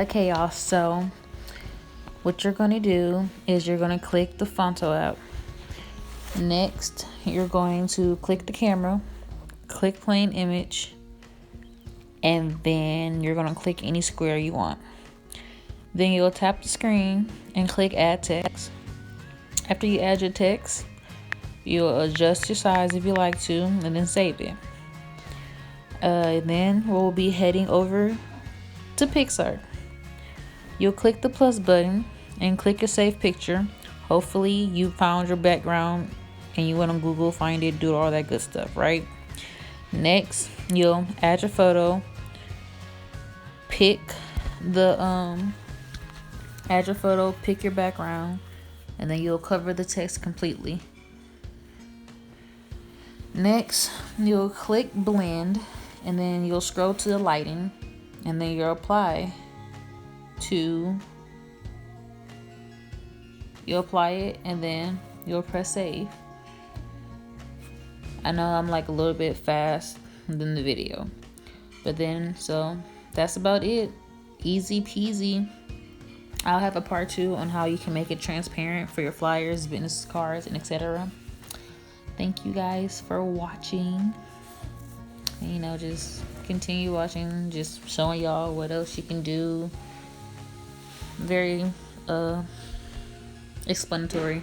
Okay, y'all, so what you're going to do is you're going to click the Phonto app. Next, you're going to click the camera, click plain image, and then you're going to click any square you want. Then you'll tap the screen and click add text. After you add your text, you'll adjust your size if you like to, and then save it. Then we'll be heading over to PicsArt. You'll click the plus button and click your save picture. Hopefully you found your background and you went on Google, find it, do all that good stuff, right? Next, you'll add your photo, pick your background, and then you'll cover the text completely. Next, you'll click blend, and then you'll scroll to the lighting, and then you'll apply it, and then you'll press save. I know I'm like a little bit fast than the video, but then so that's about it. Easy peasy. I'll have a part 2 on how you can make it transparent for your flyers, business cards, and etc. Thank you guys for watching. And, just continue watching, just showing y'all what else you can do. Very explanatory.